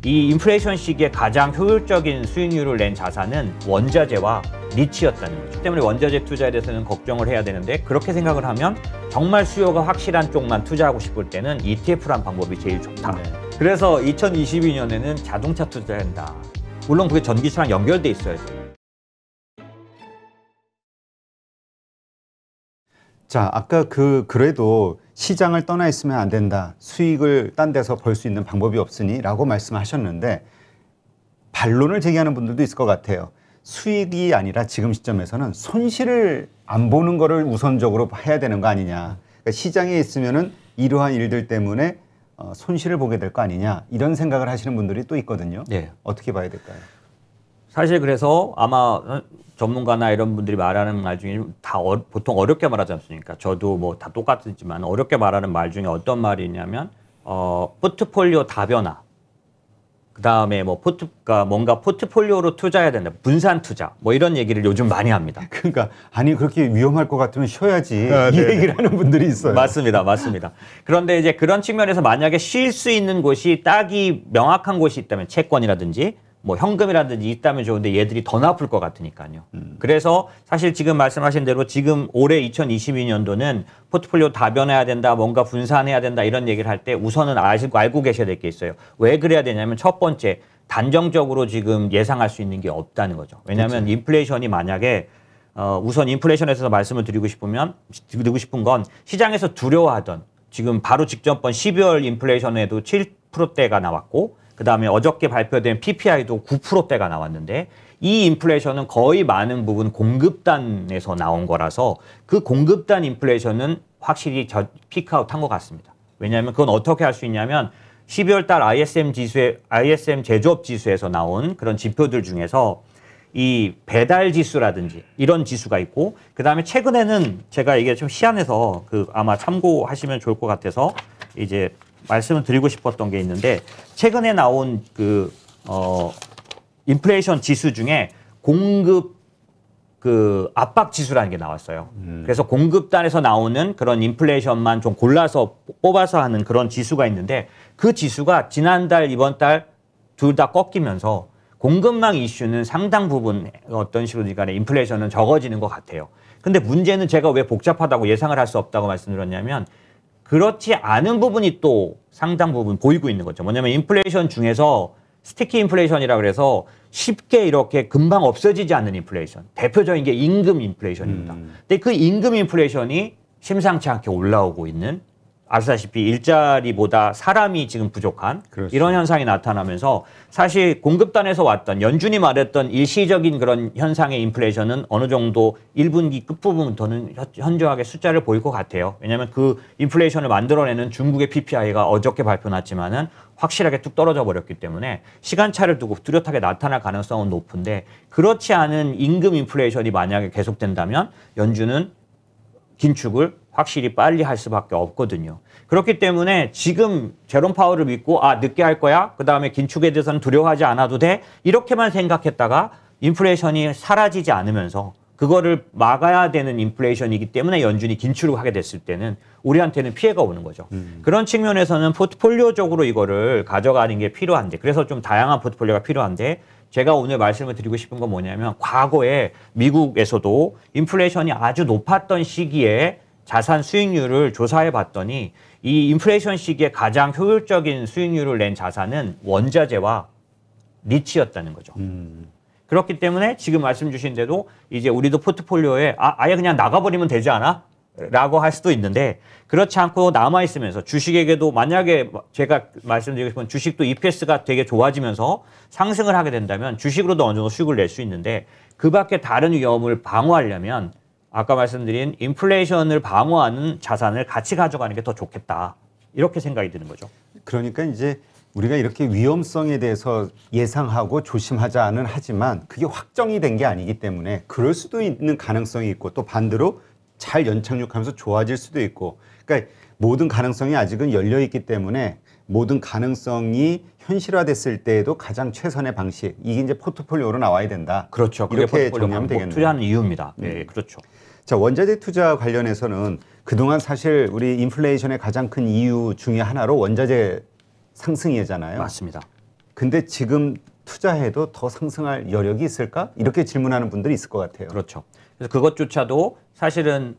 이 인플레이션 시기에 가장 효율적인 수익률을 낸 자산은 원자재와 리츠였다는 거죠. 때문에 원자재 투자에 대해서는 걱정을 해야 되는데 그렇게 생각을 하면 정말 수요가 확실한 쪽만 투자하고 싶을 때는 ETF란 방법이 제일 좋다. 네. 그래서 2022년에는 자동차 투자한다. 물론 그게 전기차랑 연결돼 있어야죠. 자, 아까 그래도 시장을 떠나 있으면 안 된다. 수익을 딴 데서 벌 수 있는 방법이 없으니 라고 말씀하셨는데 반론을 제기하는 분들도 있을 것 같아요. 수익이 아니라 지금 시점에서는 손실을 안 보는 거를 우선적으로 해야 되는 거 아니냐. 그러니까 시장에 있으면은 이러한 일들 때문에 손실을 보게 될 거 아니냐. 이런 생각을 하시는 분들이 또 있거든요. 네. 어떻게 봐야 될까요? 사실 그래서 아마 전문가나 이런 분들이 말하는 말 중에 다 보통 어렵게 말하지 않습니까? 저도 뭐 다 똑같지만 어렵게 말하는 말 중에 어떤 말이냐면 포트폴리오 다변화. 그다음에 뭐 뭔가 포트폴리오로 투자해야 된다. 분산 투자. 뭐 이런 얘기를 요즘 많이 합니다. 그러니까 아니 그렇게 위험할 것 같으면 쉬어야지. 이 얘기를 하는 분들이 있어요. 맞습니다. 맞습니다. 그런데 이제 그런 측면에서 만약에 쉴 수 있는 곳이 딱이 명확한 곳이 있다면 채권이라든지 뭐 현금이라든지 있다면 좋은데 얘들이 더 나쁠 것 같으니까요. 그래서 사실 지금 말씀하신 대로 지금 올해 2022년도는 포트폴리오 다변해야 된다, 뭔가 분산해야 된다 이런 얘기를 할 때 우선은 알고 계셔야 될 게 있어요. 왜 그래야 되냐면 첫 번째 단정적으로 지금 예상할 수 있는 게 없다는 거죠. 왜냐하면 그렇죠. 인플레이션이 만약에 우선 인플레이션에서 말씀을 드리고 싶은 건 시장에서 두려워하던 지금 바로 직전번 12월 인플레이션에도 7%대가 나왔고 그 다음에 어저께 발표된 PPI도 9%대가 나왔는데 이 인플레이션은 거의 많은 부분 공급단에서 나온 거라서 그 공급단 인플레이션은 확실히 피크아웃 한 것 같습니다. 왜냐하면 그건 어떻게 할 수 있냐면 12월 달 ISM 제조업 지수에서 나온 그런 지표들 중에서 이 배달 지수라든지 이런 지수가 있고 그 다음에 최근에는 제가 이게 좀 희한해서 아마 참고하시면 좋을 것 같아서 이제 말씀을 드리고 싶었던 게 있는데 최근에 나온 인플레이션 지수 중에 공급 압박 지수라는 게 나왔어요. 그래서 공급단에서 나오는 그런 인플레이션만 좀 골라서 뽑아서 하는 그런 지수가 있는데 그 지수가 지난달 이번 달 둘 다 꺾이면서 공급망 이슈는 상당 부분 어떤 식으로든 간에 인플레이션은 적어지는 것 같아요. 근데 문제는 제가 왜 복잡하다고 예상을 할 수 없다고 말씀드렸냐면 그렇지 않은 부분이 또 상당 부분 보이고 있는 거죠. 뭐냐면 인플레이션 중에서 스티키 인플레이션이라 그래서 쉽게 이렇게 금방 없어지지 않는 인플레이션. 대표적인 게 임금 인플레이션입니다. 근데 그 임금 인플레이션이 심상치 않게 올라오고 있는 아시다시피 일자리보다 사람이 지금 부족한 그렇죠. 이런 현상이 나타나면서 사실 공급단에서 왔던 연준이 말했던 일시적인 그런 현상의 인플레이션은 어느 정도 1분기 끝부분부터는 현저하게 숫자를 보일 것 같아요. 왜냐하면 그 인플레이션을 만들어내는 중국의 PPI가 어저께 발표 났지만은 확실하게 뚝 떨어져 버렸기 때문에 시간차를 두고 뚜렷하게 나타날 가능성은 높은데 그렇지 않은 임금 인플레이션이 만약에 계속된다면 연준은 긴축을 확실히 빨리 할 수밖에 없거든요. 그렇기 때문에 지금 제롬 파월을 믿고 늦게 할 거야? 그다음에 긴축에 대해서는 두려워하지 않아도 돼? 이렇게만 생각했다가 인플레이션이 사라지지 않으면서 그거를 막아야 되는 인플레이션이기 때문에 연준이 긴축을 하게 됐을 때는 우리한테는 피해가 오는 거죠. 그런 측면에서는 포트폴리오적으로 이거를 가져가는 게 필요한데 그래서 좀 다양한 포트폴리오가 필요한데 제가 오늘 말씀을 드리고 싶은 건 뭐냐면 과거에 미국에서도 인플레이션이 아주 높았던 시기에 자산 수익률을 조사해 봤더니 이 인플레이션 시기에 가장 효율적인 수익률을 낸 자산은 원자재와 리츠였다는 거죠. 그렇기 때문에 지금 말씀 주신 대로 이제 우리도 포트폴리오에 아예 그냥 나가버리면 되지 않아? 라고 할 수도 있는데 그렇지 않고 남아있으면서 주식에게도 만약에 제가 말씀드리고 싶은 주식도 EPS가 되게 좋아지면서 상승을 하게 된다면 주식으로도 어느 정도 수익을 낼 수 있는데 그 밖에 다른 위험을 방어하려면 아까 말씀드린 인플레이션을 방어하는 자산을 같이 가져가는 게 더 좋겠다. 이렇게 생각이 드는 거죠. 그러니까 이제 우리가 이렇게 위험성에 대해서 예상하고 조심하자는 하지만 그게 확정이 된 게 아니기 때문에 그럴 수도 있는 가능성이 있고 또 반대로 잘 연착륙하면서 좋아질 수도 있고 그러니까 모든 가능성이 아직은 열려 있기 때문에 모든 가능성이 현실화됐을 때에도 가장 최선의 방식 이게 이제 포트폴리오로 나와야 된다. 그렇죠. 이렇게 정리하면 되겠네요. 투자하는 이유입니다. 네, 그렇죠. 자, 원자재 투자 관련해서는 그동안 사실 우리 인플레이션의 가장 큰 이유 중에 하나로 원자재 상승이잖아요. 맞습니다. 근데 지금 투자해도 더 상승할 여력이 있을까? 이렇게 질문하는 분들이 있을 것 같아요. 그렇죠. 그래서 그것조차도 사실은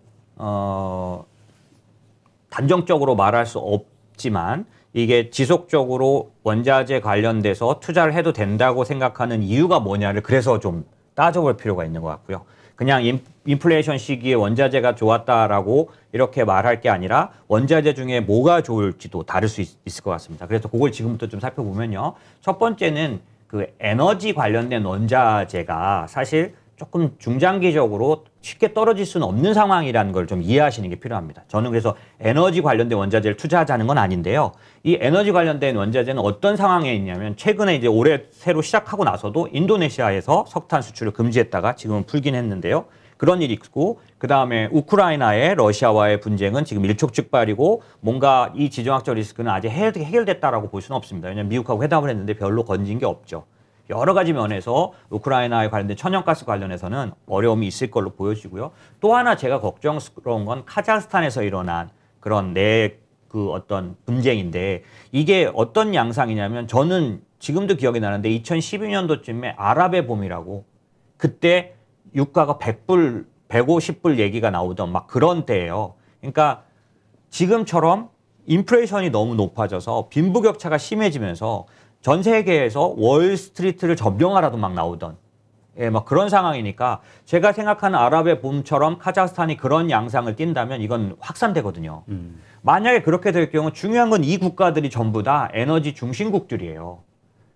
단정적으로 말할 수 없지만 이게 지속적으로 원자재 관련돼서 투자를 해도 된다고 생각하는 이유가 뭐냐를 그래서 좀 따져볼 필요가 있는 것 같고요. 그냥 인플레이션 시기에 원자재가 좋았다라고 이렇게 말할 게 아니라 원자재 중에 뭐가 좋을지도 다를 수 있을 것 같습니다. 그래서 그걸 지금부터 좀 살펴보면요. 첫 번째는 그 에너지 관련된 원자재가 사실 조금 중장기적으로 쉽게 떨어질 수는 없는 상황이라는 걸 좀 이해하시는 게 필요합니다. 저는 그래서 에너지 관련된 원자재를 투자하자는 건 아닌데요. 이 에너지 관련된 원자재는 어떤 상황에 있냐면 최근에 이제 올해 새로 시작하고 나서도 인도네시아에서 석탄 수출을 금지했다가 지금은 풀긴 했는데요. 그런 일이 있고 그다음에 우크라이나의 러시아와의 분쟁은 지금 일촉즉발이고 뭔가 이 지정학적 리스크는 아직 해결됐다라고 볼 수는 없습니다. 왜냐하면 미국하고 회담을 했는데 별로 건진 게 없죠. 여러 가지 면에서 우크라이나에 관련된 천연가스 관련해서는 어려움이 있을 걸로 보여지고요. 또 하나 제가 걱정스러운 건 카자흐스탄에서 일어난 그런 그 어떤 분쟁인데 이게 어떤 양상이냐면 저는 지금도 기억이 나는데 2012년도쯤에 아랍의 봄이라고 그때 유가가 100불, 150불 얘기가 나오던 막 그런 때예요. 그러니까 지금처럼 인플레이션이 너무 높아져서 빈부격차가 심해지면서 전 세계에서 월스트리트를 점령하라도 막 나오던 막 그런 상황이니까 제가 생각하는 아랍의 봄처럼 카자흐스탄이 그런 양상을 띈다면 이건 확산되거든요. 만약에 그렇게 될 경우 중요한 건 이 국가들이 전부 다 에너지 중심국들이에요.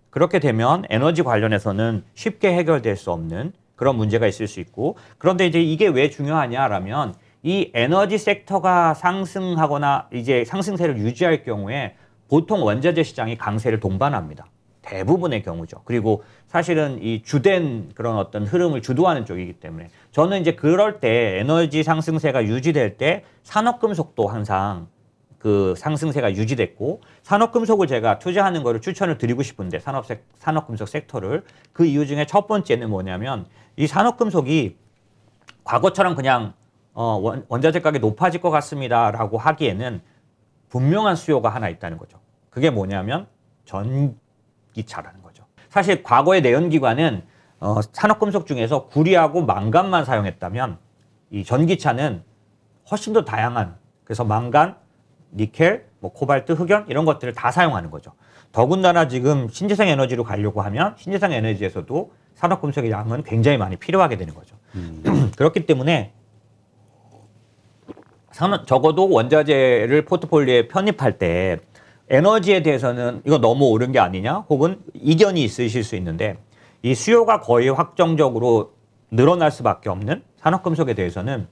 그렇게 되면 에너지 관련해서는 쉽게 해결될 수 없는 그런 문제가 있을 수 있고 그런데 이제 이게 왜 중요하냐라면 이 에너지 섹터가 상승하거나 이제 상승세를 유지할 경우에 보통 원자재 시장이 강세를 동반합니다. 대부분의 경우죠. 그리고 사실은 이 주된 그런 어떤 흐름을 주도하는 쪽이기 때문에 저는 이제 그럴 때 에너지 상승세가 유지될 때 산업금속도 항상 그 상승세가 유지됐고 산업금속을 제가 투자하는 거를 추천을 드리고 싶은데 산업금속 섹터를 그 이유 중에 첫 번째는 뭐냐면 이 산업금속이 과거처럼 그냥 원자재 가격이 높아질 것 같습니다라고 하기에는 분명한 수요가 하나 있다는 거죠. 그게 뭐냐면 전기차라는 거죠. 사실 과거의 내연기관은 산업금속 중에서 구리하고 망간만 사용했다면 이 전기차는 훨씬 더 다양한 그래서 망간, 니켈, 뭐 코발트, 흑연 이런 것들을 다 사용하는 거죠. 더군다나 지금 신재생 에너지로 가려고 하면 신재생 에너지에서도 산업금속의 양은 굉장히 많이 필요하게 되는 거죠. 그렇기 때문에 적어도 원자재를 포트폴리오에 편입할 때 에너지에 대해서는 이거 너무 오른 게 아니냐 혹은 이견이 있으실 수 있는데 이 수요가 거의 확정적으로 늘어날 수밖에 없는 산업금속에 대해서는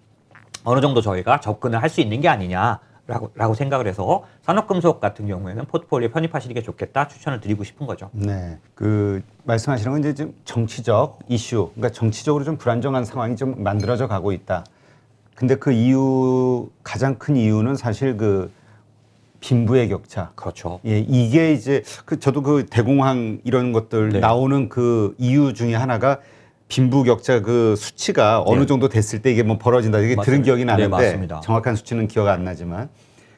어느 정도 저희가 접근을 할 수 있는 게 아니냐라고 생각을 해서 산업금속 같은 경우에는 포트폴리오에 편입하시는 게 좋겠다 추천을 드리고 싶은 거죠. 네, 그 말씀하시는 건 이제 좀 정치적 이슈, 그러니까 정치적으로 좀 불안정한 상황이 좀 만들어져 가고 있다. 근데 그 이유 가장 큰 이유는 사실 그 빈부의 격차. 그렇죠. 예, 이게 이제 저도 그 대공황 이런 것들 네. 나오는 그 이유 중에 하나가 빈부 격차 그 수치가 어느 정도 됐을 때 이게 뭐 벌어진다 이게 맞습니다. 들은 기억이 나는데 네, 맞습니다. 정확한 수치는 기억 안 나지만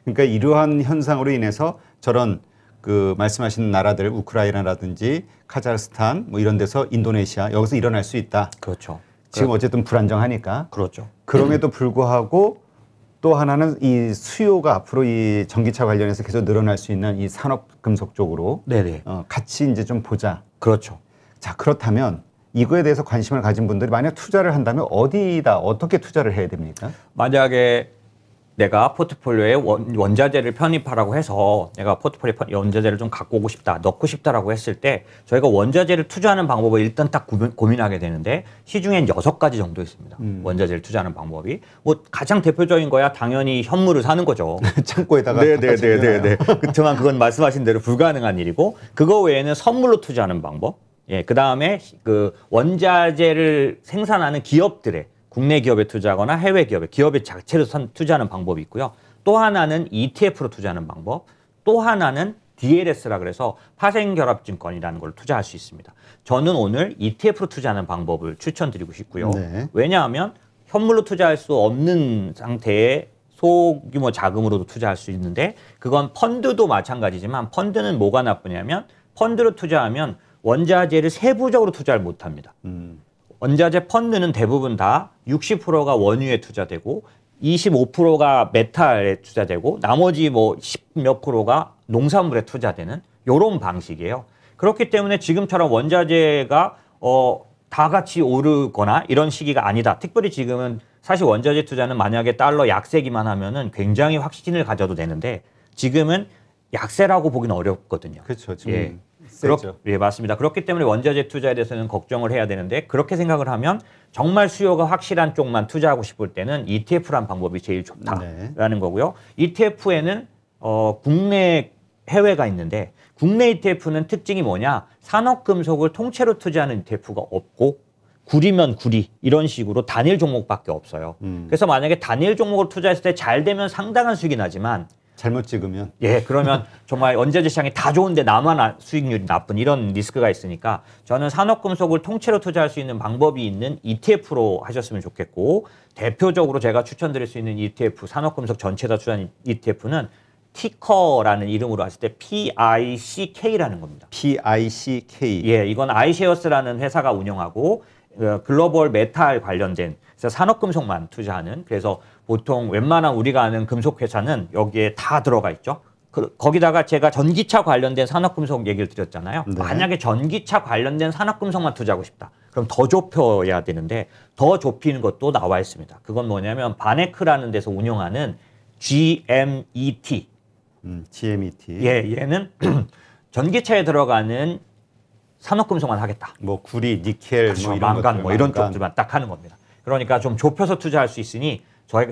그러니까 이러한 현상으로 인해서 저런 그 말씀하신 나라들 우크라이나라든지 카자흐스탄 뭐 이런 데서 인도네시아 여기서 일어날 수 있다. 그렇죠. 지금 어쨌든 불안정하니까. 그렇죠. 그럼에도 불구하고 또 하나는 이 수요가 앞으로 이 전기차 관련해서 계속 늘어날 수 있는 이 산업금속 쪽으로 네네. 같이 이제 좀 보자. 그렇죠. 자, 그렇다면 이거에 대해서 관심을 가진 분들이 만약 투자를 한다면 어디다 어떻게 투자를 해야 됩니까? 만약에 내가 포트폴리오에 원자재를 편입하라고 해서 내가 포트폴리오에 원자재를 좀 갖고 오고 싶다, 넣고 싶다라고 했을 때 저희가 원자재를 투자하는 방법을 일단 딱 고민하게 되는데 시중엔 6가지 정도 있습니다. 원자재를 투자하는 방법이. 뭐 가장 대표적인 거야 당연히 현물을 사는 거죠. 창고에다가. 네네네네. 그렇지만 그건 말씀하신 대로 불가능한 일이고 그거 외에는 선물로 투자하는 방법. 예, 그 다음에 그 원자재를 생산하는 기업들의 국내 기업에 투자하거나 해외 기업의 자체로 투자하는 방법이 있고요. 또 하나는 ETF로 투자하는 방법, 또 하나는 DLS라 그래서 파생결합증권이라는 걸 투자할 수 있습니다. 저는 오늘 ETF로 투자하는 방법을 추천드리고 싶고요. 네. 왜냐하면 현물로 투자할 수 없는 상태에 소규모 자금으로도 투자할 수 있는데 그건 펀드도 마찬가지지만 펀드는 뭐가 나쁘냐면 펀드로 투자하면 원자재를 세부적으로 투자를 못합니다. 원자재 펀드는 대부분 다 60%가 원유에 투자되고 25%가 메탈에 투자되고 나머지 뭐 10몇 프로가 농산물에 투자되는 이런 방식이에요. 그렇기 때문에 지금처럼 원자재가 다 같이 오르거나 이런 시기가 아니다. 특별히 지금은 사실 원자재 투자는 만약에 달러 약세기만 하면은 굉장히 확신을 가져도 되는데 지금은 약세라고 보기는 어렵거든요. 그렇죠. 지금 예. 세죠. 예, 맞습니다. 그렇기 때문에 원자재 투자에 대해서는 걱정을 해야 되는데 그렇게 생각을 하면 정말 수요가 확실한 쪽만 투자하고 싶을 때는 ETF라는 방법이 제일 좋다라는 거고요. ETF에는 국내 해외가 있는데 국내 ETF는 특징이 뭐냐? 산업금속을 통째로 투자하는 ETF가 없고 구리면 구리 이런 식으로 단일 종목밖에 없어요. 그래서 만약에 단일 종목을 투자했을 때 잘 되면 상당한 수익이 나지만 잘못 찍으면 그러면 정말 원자재 시장이 다 좋은데 나만 수익률이 나쁜 이런 리스크가 있으니까 저는 산업금속을 통째로 투자할 수 있는 방법이 있는 ETF로 하셨으면 좋겠고 대표적으로 제가 추천드릴 수 있는 ETF 산업금속 전체 다 투자하는 ETF는 티커라는 이름으로 했을 때 PICK라는 겁니다. PICK. 예, 이건 아이셰어스라는 회사가 운영하고 글로벌 메탈 관련된 그래서 산업금속만 투자하는 그래서 보통 웬만한 우리가 아는 금속 회사는 여기에 다 들어가 있죠. 거기다가 제가 전기차 관련된 산업금속 얘기를 드렸잖아요. 네. 만약에 전기차 관련된 산업금속만 투자하고 싶다. 그럼 더 좁혀야 되는데 더 좁히는 것도 나와 있습니다. 그건 뭐냐면 바네크라는 데서 운영하는 GMET. GMET. 예, 얘는 전기차에 들어가는 산업금속만 하겠다. 뭐 구리, 니켈, 그렇죠. 뭐 이런 망간 것들, 뭐 이런 망간. 쪽들만 딱 하는 겁니다. 그러니까 좀 좁혀서 투자할 수 있으니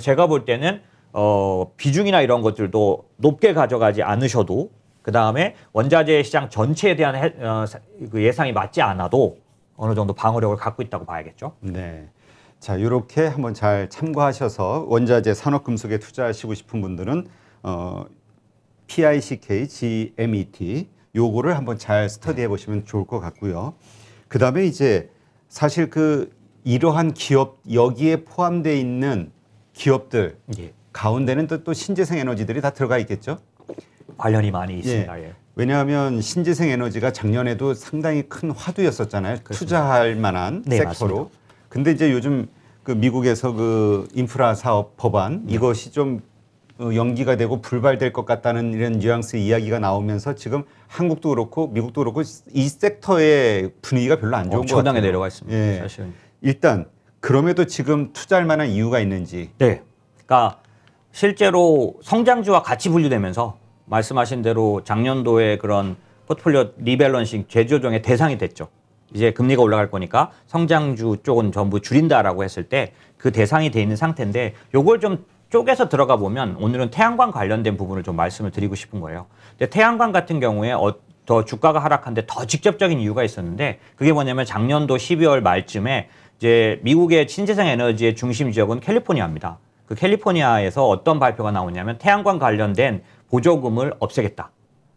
제가 볼 때는 비중이나 이런 것들도 높게 가져가지 않으셔도 그 다음에 원자재 시장 전체에 대한 그 예상이 맞지 않아도 어느 정도 방어력을 갖고 있다고 봐야겠죠. 네. 자, 이렇게 한번 잘 참고하셔서 원자재 산업금속에 투자하시고 싶은 분들은 PICK, GMET 요거를 한번 잘 스터디해 보시면 좋을 것 같고요. 그 다음에 이제 사실 이러한 기업 여기에 포함되어 있는 기업들 예. 가운데는 또 신재생 에너지들이 다 들어가 있겠죠. 관련이 많이 있습니다. 예. 왜냐하면 신재생 에너지가 작년에도 상당히 큰 화두였었잖아요. 그렇습니다. 투자할 만한 네, 섹터로. 맞습니다. 근데 이제 요즘 미국에서 인프라 사업 법안 이것이 좀 연기가 되고 불발될 것 같다는 이런 뉘앙스 이야기가 나오면서 지금 한국도 그렇고 미국도 그렇고 이 섹터의 분위기가 별로 안 좋은 것 같아요. 엄청나게 내려가 있습니다. 예. 사실은. 일단 그럼에도 지금 투자할 만한 이유가 있는지. 네. 그러니까 실제로 성장주와 같이 분류되면서 말씀하신 대로 작년도에 그런 포트폴리오 리밸런싱 재조정의 대상이 됐죠. 이제 금리가 올라갈 거니까 성장주 쪽은 전부 줄인다라고 했을 때 그 대상이 돼 있는 상태인데 요걸 좀 쪼개서 들어가 보면 오늘은 태양광 관련된 부분을 좀 말씀을 드리고 싶은 거예요. 근데 태양광 같은 경우에 더 주가가 하락한데 더 직접적인 이유가 있었는데 그게 뭐냐면 작년도 12월 말쯤에 이제 미국의 신재생 에너지의 중심 지역은 캘리포니아입니다. 그 캘리포니아에서 어떤 발표가 나오냐면 태양광 관련된 보조금을 없애겠다.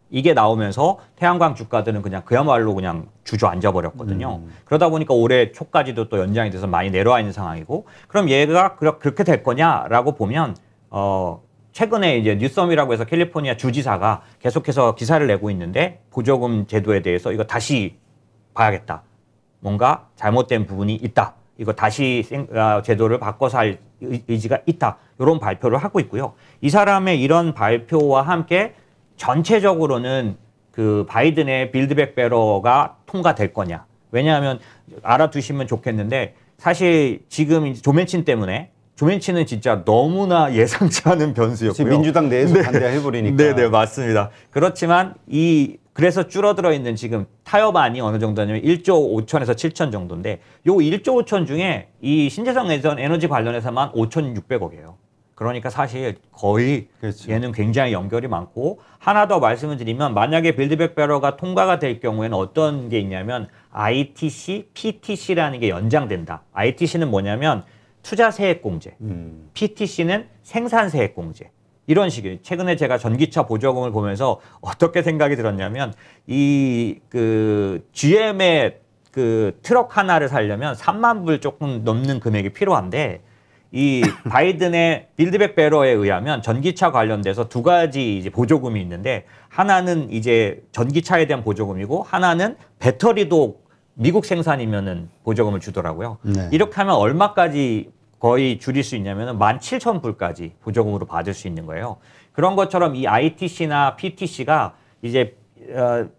이게 나오면서 태양광 주가들은 그야말로 그냥 주저앉아 버렸거든요. 그러다 보니까 올해 초까지도 또 연장이 돼서 많이 내려와 있는 상황이고 그럼 얘가 그렇게 될 거냐라고 보면 최근에 이제 뉴섬이라고 해서 캘리포니아 주지사가 계속해서 기사를 내고 있는데 보조금 제도에 대해서 이거 다시 봐야겠다. 뭔가 잘못된 부분이 있다. 이거 다시 제도를 바꿔서 할 의지가 있다. 이런 발표를 하고 있고요. 이 사람의 이런 발표와 함께 전체적으로는 바이든의 빌드백 베러가 통과될 거냐. 왜냐하면 알아두시면 좋겠는데 사실 지금 조맨친 때문에 조맨친은 진짜 너무나 예상치 않은 변수였고요. 민주당 내에서 반대해버리니까. 네, 맞습니다. 그렇지만 그래서 줄어들어 있는 지금 타협안이 어느 정도냐면 1조 5천에서 7천 정도인데 요 1조 5천 중에 이 신재생 에너지 관련해서만 5,600억이에요. 그러니까 사실 거의 그렇죠. 얘는 굉장히 연결이 많고 하나 더 말씀을 드리면 만약에 빌드백 베러가 통과가 될 경우에는 어떤 게 있냐면 ITC, PTC라는 게 연장된다. ITC는 뭐냐면 투자세액공제, PTC는 생산세액공제. 이런 식이에요. 최근에 제가 전기차 보조금을 보면서 어떻게 생각이 들었냐면 GM의 트럭 하나를 사려면 3만 불 조금 넘는 금액이 필요한데 이 바이든의 빌드백 베러에 의하면 전기차 관련돼서 두 가지 이제 보조금이 있는데 하나는 이제 전기차에 대한 보조금이고 하나는 배터리도 미국 생산이면은 보조금을 주더라고요. 네. 이렇게 하면 얼마까지 거의 줄일 수 있냐면은 17,000불까지 보조금으로 받을 수 있는 거예요. 그런 것처럼 이 ITC나 PTC가 이제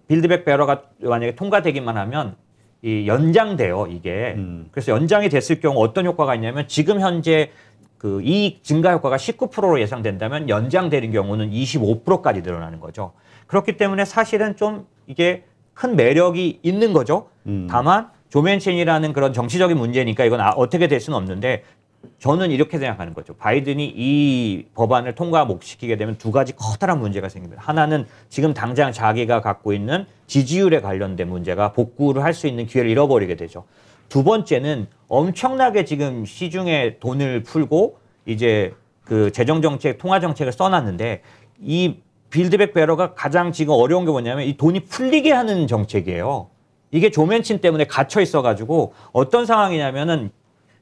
빌드백 베러가 만약에 통과되기만 하면 이 연장돼요, 이게. 그래서 연장이 됐을 경우 어떤 효과가 있냐면 지금 현재 그 이익 증가 효과가 19%로 예상된다면 연장되는 경우는 25%까지 늘어나는 거죠. 그렇기 때문에 사실은 좀 이게 큰 매력이 있는 거죠. 다만 조맨첸이라는 그런 정치적인 문제니까 이건 어떻게 될 수는 없는데 저는 이렇게 생각하는 거죠. 바이든이 이 법안을 통과 못 시키게 되면 두 가지 커다란 문제가 생깁니다. 하나는 지금 당장 자기가 갖고 있는 지지율에 관련된 문제가 복구를 할 수 있는 기회를 잃어버리게 되죠. 두 번째는 엄청나게 지금 시중에 돈을 풀고 이제 그 재정정책, 통화정책을 써놨는데 이 빌드백 베러가 가장 지금 어려운 게 뭐냐면 이 돈이 풀리게 하는 정책이에요. 이게 조맨친 때문에 갇혀 있어가지고 어떤 상황이냐면은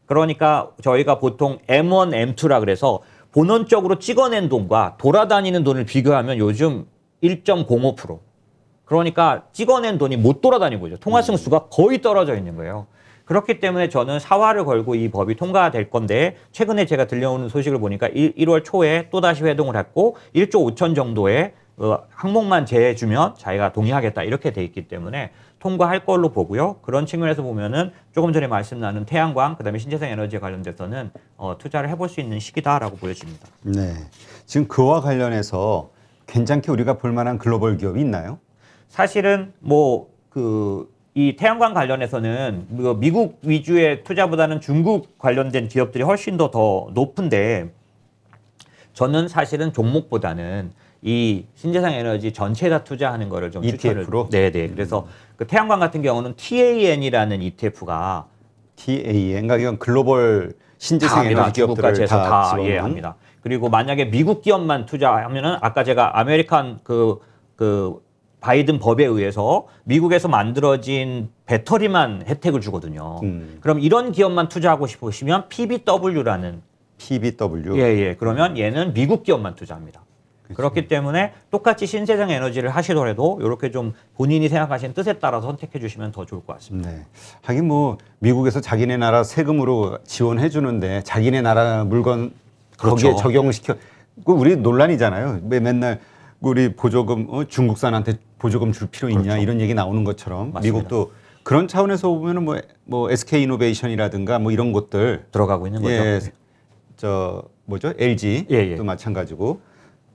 그러니까 저희가 보통 M1, M2라 그래서 본원적으로 찍어낸 돈과 돌아다니는 돈을 비교하면 요즘 1.05%. 그러니까 찍어낸 돈이 못 돌아다니고 있죠. 통화승 수가 거의 떨어져 있는 거예요. 그렇기 때문에 저는 사활을 걸고 이 법이 통과될 건데 최근에 제가 들려오는 소식을 보니까 1월 초에 또다시 회동을 했고 1조 5천 정도의 항목만 제해주면 자기가 동의하겠다 이렇게 돼 있기 때문에 통과할 걸로 보고요. 그런 측면에서 보면은 조금 전에 말씀 나눈 태양광 그다음에 신재생 에너지에 관련돼서는 투자를 해볼 수 있는 시기다라고 보여집니다. 네, 지금 그와 관련해서 괜찮게 우리가 볼 만한 글로벌 기업이 있나요? 사실은 뭐 이 태양광 관련해서는 미국 위주의 투자보다는 중국 관련된 기업들이 훨씬 더 높은데 저는 사실은 종목보다는 이 신재생 에너지 전체에다 투자하는 거를 좀 ETF로? 네네. 그래서 그 태양광 같은 경우는 TAN이라는 ETF가 TAN, 그러니까 이건 글로벌 신재생 에너지 기업들을 다 예, 합니다. 그리고 만약에 미국 기업만 투자하면은 아까 제가 아메리칸 그 바이든 법에 의해서 미국에서 만들어진 배터리만 혜택을 주거든요. 그럼 이런 기업만 투자하고 싶으시면 PBW라는 PBW. 예. 그러면 얘는 미국 기업만 투자합니다. 그렇죠. 그렇기 때문에 똑같이 신재생 에너지를 하시더라도 이렇게 좀 본인이 생각하시는 뜻에 따라서 선택해 주시면 더 좋을 것 같습니다. 네. 하긴 뭐 미국에서 자기네 나라 세금으로 지원해 주는데 자기네 나라 물건 그렇죠. 거기에 적용시켜 우리 논란이잖아요. 맨날 우리 보조금 중국산한테 보조금 줄 필요 있냐 그렇죠. 이런 얘기 나오는 것처럼 맞습니다. 미국도 그런 차원에서 보면은 뭐 SK 이노베이션이라든가 뭐 이런 곳들 들어가고 있는 거죠. 예, 저 뭐죠? LG도 예. 마찬가지고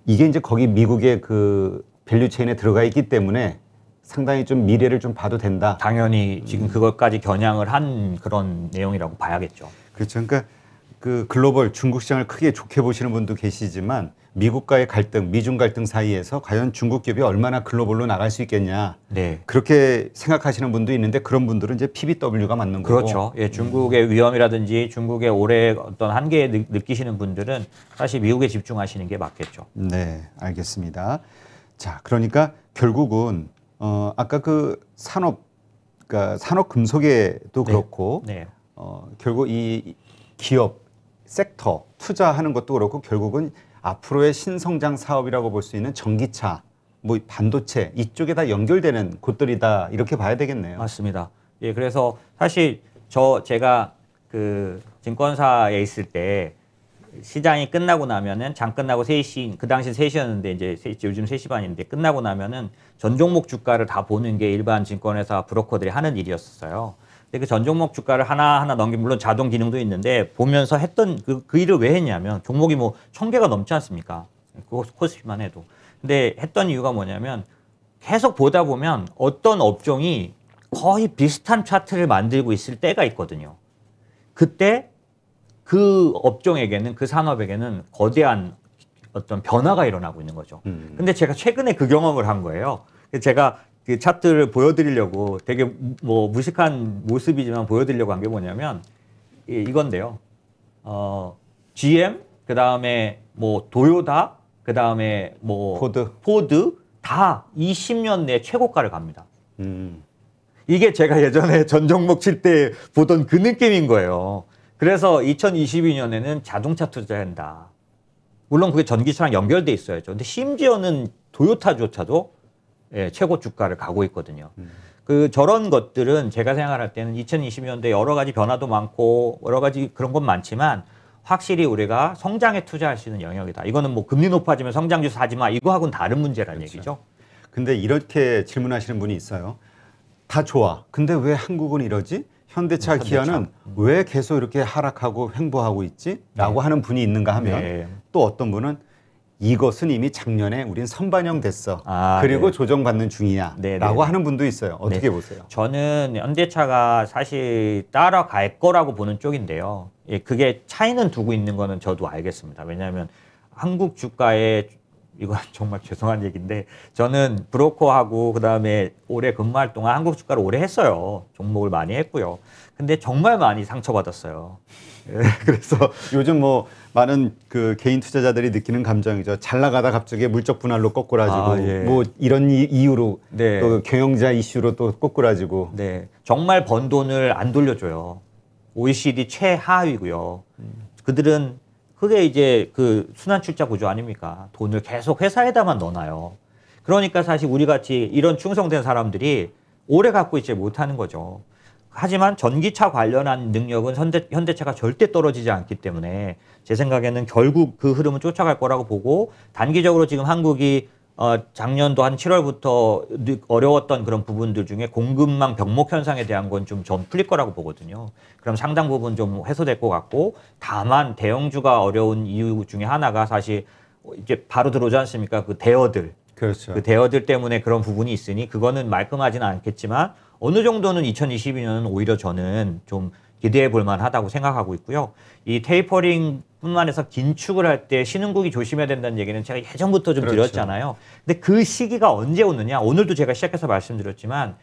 이게 이제 거기 미국의 그 밸류 체인에 들어가 있기 때문에 상당히 좀 미래를 좀 봐도 된다. 당연히 지금 그것까지 겨냥을 한 그런 내용이라고 봐야겠죠. 그렇죠. 그러니까 그 글로벌 중국 시장을 크게 좋게 보시는 분도 계시지만 미국과의 갈등, 미중 갈등 사이에서 과연 중국 기업이 얼마나 글로벌로 나갈 수 있겠냐. 네. 그렇게 생각하시는 분도 있는데 그런 분들은 이제 PBW가 맞는 거고. 그렇죠. 예, 중국의 위험이라든지 중국의 올해 어떤 한계 느끼시는 분들은 사실 미국에 집중하시는 게 맞겠죠. 네, 알겠습니다. 자, 그러니까 결국은 아까 그 그러니까 산업 금속에도 그렇고 네. 결국 이 기업 섹터 투자하는 것도 그렇고 결국은 앞으로의 신성장 사업이라고 볼 수 있는 전기차, 뭐 반도체 이쪽에 다 연결되는 곳들이다 이렇게 봐야 되겠네요. 맞습니다. 예, 그래서 사실 제가 그 증권사에 있을 때 시장이 끝나고 나면은 장 끝나고 3시 그 당시 3시였는데 이제 요즘 3시 반인데 끝나고 나면은 전 종목 주가를 다 보는 게 일반 증권회사 브로커들이 하는 일이었어요. 근데 그 전 종목 주가를 하나하나 넘기면 물론 자동 기능도 있는데 보면서 했던 그 일을 왜 했냐면 종목이 뭐 1000개가 넘지 않습니까? 코스피만 해도. 근데 했던 이유가 뭐냐면 계속 보다 보면 어떤 업종이 거의 비슷한 차트를 만들고 있을 때가 있거든요. 그때 그 업종에게는 그 산업에게는 거대한 어떤 변화가 일어나고 있는 거죠. 근데 제가 최근에 그 경험을 한 거예요. 제가 그 차트를 보여드리려고 되게 뭐 무식한 모습이지만 보여드리려고 한 게 뭐냐면 이건데요. GM, 그 다음에 뭐 도요타, 그 다음에 뭐 포드 다 20년 내 최고가를 갑니다. 이게 제가 예전에 전 종목 칠 때 보던 그 느낌인 거예요. 그래서 2022년에는 자동차 투자한다. 물론 그게 전기차랑 연결돼 있어야죠. 근데 심지어는 도요타조차도 예, 최고 주가를 가고 있거든요. 그 저런 것들은 제가 생각할 때는 2020년대 여러 가지 변화도 많고 여러 가지 그런 건 많지만 확실히 우리가 성장에 투자할 수 있는 영역이다. 이거는 뭐 금리 높아지면 성장주 사지 마. 이거하고는 다른 문제라는 그렇죠. 얘기죠. 근데 이렇게 질문하시는 분이 있어요. 다 좋아. 근데 왜 한국은 이러지? 현대차, 기아는 왜 계속 이렇게 하락하고 횡보하고 있지? 라고 하는 분이 있는가 하면 또 어떤 분은 이것은 이미 작년에 우린 선반영 됐어. 그리고 조정받는 중이야. 라고 하는 분도 있어요. 어떻게 보세요? 저는 현대차가 사실 따라갈 거라고 보는 쪽인데요. 예, 그게 차이는 두고 있는 거는 저도 알겠습니다. 왜냐하면 한국 주가에 이건 정말 죄송한 얘기인데 저는 브로커하고 그다음에 올해 근무할 동안 한국 주가를 오래 했어요. 종목을 많이 했고요. 근데 정말 많이 상처받았어요. 그래서 요즘 뭐 많은 그 개인 투자자들이 느끼는 감정이죠. 잘 나가다 갑자기 물적 분할로 꼬꾸라지고 뭐 이런 이유로 또 경영자 이슈로 또 꼬꾸라지고. 네, 정말 번 돈을 안 돌려줘요. OECD 최하위고요. 그들은 그게 이제 그 순환 출자 구조 아닙니까? 돈을 계속 회사에다만 넣어놔요. 그러니까 사실 우리 같이 이런 충성된 사람들이 오래 갖고 있지 못하는 거죠. 하지만 전기차 관련한 능력은 현대차가 절대 떨어지지 않기 때문에 제 생각에는 결국 그 흐름은 쫓아갈 거라고 보고 단기적으로 지금 한국이 작년도 한 7월부터 어려웠던 그런 부분들 중에 공급망 병목 현상에 대한 건 좀 전 풀릴 거라고 보거든요. 그럼 상당 부분 좀 해소될 것 같고 다만 대형주가 어려운 이유 중에 하나가 사실 이제 바로 들어오지 않습니까? 그 대여들. 그렇죠. 그 대여들 때문에 그런 부분이 있으니 그거는 말끔하지는 않겠지만 어느 정도는 2022년은 오히려 저는 좀 기대해 볼 만하다고 생각하고 있고요. 이 테이퍼링 뿐만 해서 긴축을 할 때 신흥국이 조심해야 된다는 얘기는 제가 예전부터 좀 드렸잖아요. 근데 그 시기가 언제 오느냐? 오늘도 제가 시작해서 말씀드렸지만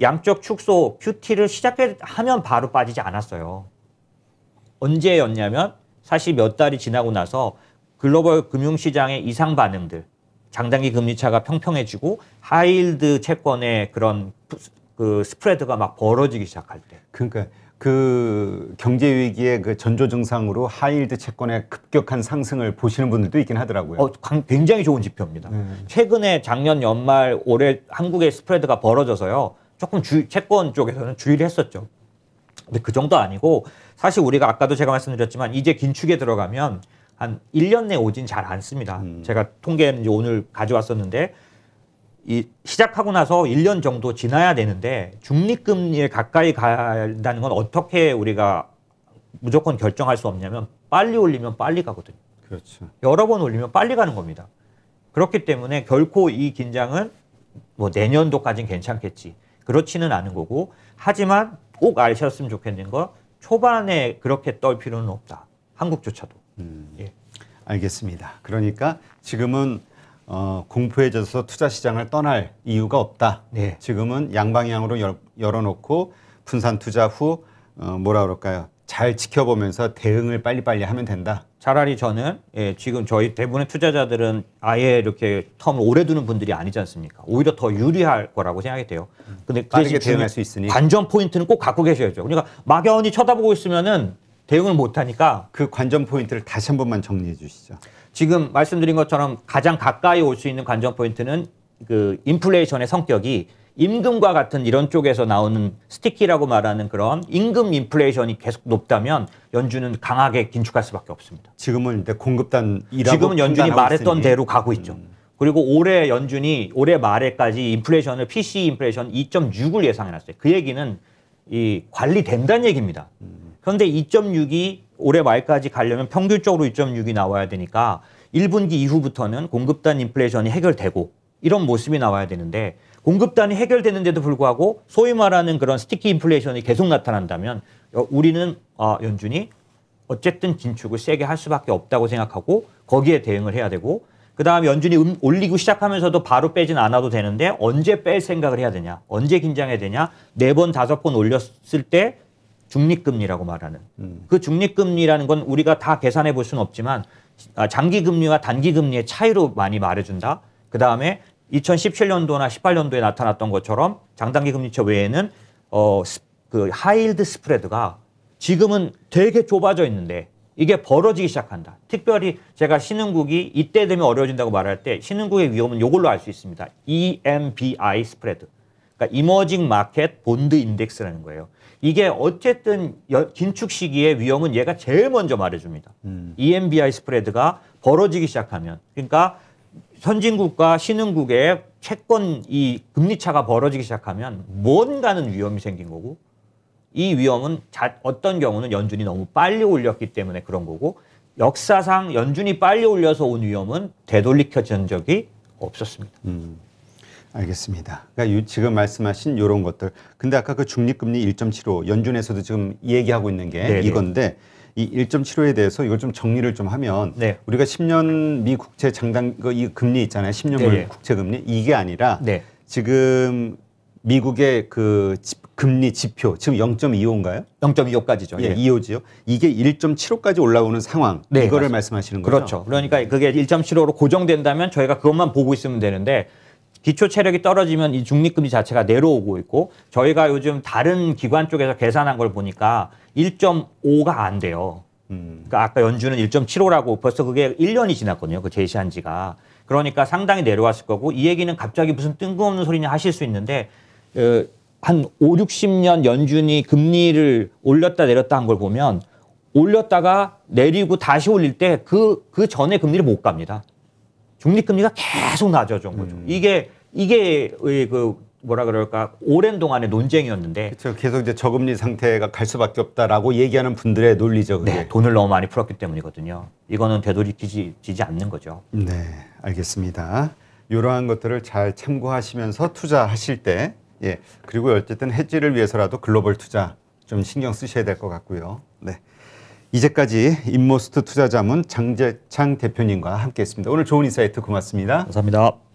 양적 축소 QT를 시작하면 바로 빠지지 않았어요. 언제였냐면 사실 몇 달이 지나고 나서 글로벌 금융시장의 이상 반응들, 장단기 금리차가 평평해지고 하이힐드 채권의 그런 그 스프레드가 막 벌어지기 시작할 때. 그러니까 그 경제 위기의 그 전조 증상으로 하이힐드 채권의 급격한 상승을 보시는 분들도 있긴 하더라고요. 굉장히 좋은 지표입니다. 최근에 작년 연말 올해 한국의 스프레드가 벌어져서요. 조금 채권 쪽에서는 주의를 했었죠. 근데 그 정도 아니고 사실 우리가 아까도 제가 말씀드렸지만 이제 긴축에 들어가면 한 1년 내 오진 잘 않습니다. 제가 통계는 이제 오늘 가져왔었는데 이 시작하고 나서 1년 정도 지나야 되는데 중립금리에 가까이 간다는 건 어떻게 우리가 무조건 결정할 수 없냐면 빨리 올리면 빨리 가거든요. 그렇죠. 여러 번 올리면 빨리 가는 겁니다. 그렇기 때문에 결코 이 긴장은 뭐 내년도까지는 괜찮겠지. 그렇지는 않은 거고 하지만 꼭 아셨으면 좋겠는 거 초반에 그렇게 떨 필요는 없다. 한국조차도. 예. 알겠습니다. 그러니까 지금은 공포에 젖어서 투자 시장을 떠날 이유가 없다. 네. 지금은 양방향으로 열어놓고 분산 투자 후 뭐라 그럴까요? 잘 지켜보면서 대응을 빨리빨리 하면 된다. 차라리 저는 지금 저희 대부분의 투자자들은 아예 이렇게 텀을 오래 두는 분들이 아니지 않습니까? 오히려 더 유리할 거라고 생각이 돼요. 근데 빠르게 대응할 수 있으니 관전 포인트는 꼭 갖고 계셔야죠. 그러니까 막연히 쳐다보고 있으면은 대응을 못 하니까 그 관전 포인트를 다시 한 번만 정리해 주시죠. 지금 말씀드린 것처럼 가장 가까이 올 수 있는 관전 포인트는 그 인플레이션의 성격이 임금과 같은 이런 쪽에서 나오는 스티키라고 말하는 그런 임금 인플레이션이 계속 높다면 연준은 강하게 긴축할 수밖에 없습니다. 지금은 이제 공급단이라고 지금은 연준이 말했던 대로 가고 있죠. 그리고 올해 연준이 올해 말에까지 인플레이션을 PCE 인플레이션 2.6을 예상해놨어요. 그 얘기는 이 관리된다는 얘기입니다. 그런데 2.6이 올해 말까지 가려면 평균적으로 2.6이 나와야 되니까 1분기 이후부터는 공급단 인플레이션이 해결되고 이런 모습이 나와야 되는데 공급단이 해결되는데도 불구하고 소위 말하는 그런 스티키 인플레이션이 계속 나타난다면 우리는 연준이 어쨌든 긴축을 세게 할 수밖에 없다고 생각하고 거기에 대응을 해야 되고 그다음에 연준이 올리고 시작하면서도 바로 빼진 않아도 되는데 언제 뺄 생각을 해야 되냐 언제 긴장해야 되냐 4번 5번 올렸을 때 중립금리라고 말하는 그 중립금리라는 건 우리가 다 계산해 볼 수는 없지만 장기금리와 단기금리의 차이로 많이 말해준다. 그다음에 2017년도나 18년도에 나타났던 것처럼 장단기 금리차 외에는 그 하이힐드 스프레드가 지금은 되게 좁아져 있는데 이게 벌어지기 시작한다. 특별히 제가 신흥국이 이때 되면 어려워진다고 말할 때 신흥국의 위험은 이걸로 알 수 있습니다. EMBI 스프레드. 그러니까 이머징 마켓 본드 인덱스라는 거예요. 이게 어쨌든 긴축 시기의 위험은 얘가 제일 먼저 말해줍니다. EMBI 스프레드가 벌어지기 시작하면, 그러니까 선진국과 신흥국의 채권 이 금리 차가 벌어지기 시작하면 뭔가는 위험이 생긴 거고, 이 위험은 어떤 경우는 연준이 너무 빨리 올렸기 때문에 그런 거고, 역사상 연준이 빨리 올려서 온 위험은 되돌이켜진 적이 없었습니다. 알겠습니다. 그러니까 지금 말씀하신 이런 것들. 근데 아까 그 중립금리 1.75 연준에서도 지금 얘기하고 있는 게 네네. 이건데 이 1.75에 대해서 이걸 좀 정리를 좀 하면 네. 우리가 10년 미 국채 장단 이 금리 있잖아요. 10년물 국채 금리 이게 아니라 네. 지금 미국의 그 금리 지표 지금 0.25인가요? 0.25까지죠. 예, 2호지요. 이게 1.75까지 올라오는 상황. 네, 이거를 맞습니다. 말씀하시는 거죠? 그렇죠. 그러니까 그게 1.75로 고정된다면 저희가 그것만 보고 있으면 되는데 기초 체력이 떨어지면 이 중립금리 자체가 내려오고 있고 저희가 요즘 다른 기관 쪽에서 계산한 걸 보니까 1.5가 안 돼요. 그러니까 아까 연준은 1.75라고 벌써 그게 1년이 지났거든요. 그 제시한 지가. 그러니까 상당히 내려왔을 거고 이 얘기는 갑자기 무슨 뜬금없는 소리냐 하실 수 있는데 한 5, 60년 연준이 금리를 올렸다 내렸다 한 걸 보면 올렸다가 내리고 다시 올릴 때 그 전에 금리를 못 갑니다. 중립금리가 계속 낮아진 거죠. 이게 그 뭐라 그럴까 오랜 동안의 논쟁이었는데 그렇죠. 계속 이제 저금리 상태가 갈 수밖에 없다라고 얘기하는 분들의 논리죠. 그게. 네, 돈을 너무 많이 풀었기 때문이거든요. 이거는 되돌이키지 않는 거죠. 네, 알겠습니다. 이러한 것들을 잘 참고하시면서 투자하실 때, 예, 그리고 어쨌든 해지를 위해서라도 글로벌 투자 좀 신경 쓰셔야 될 것 같고요. 네. 이제까지 인모스트 투자자문 장재창 대표님과 함께했습니다. 오늘 좋은 인사이트 고맙습니다. 감사합니다.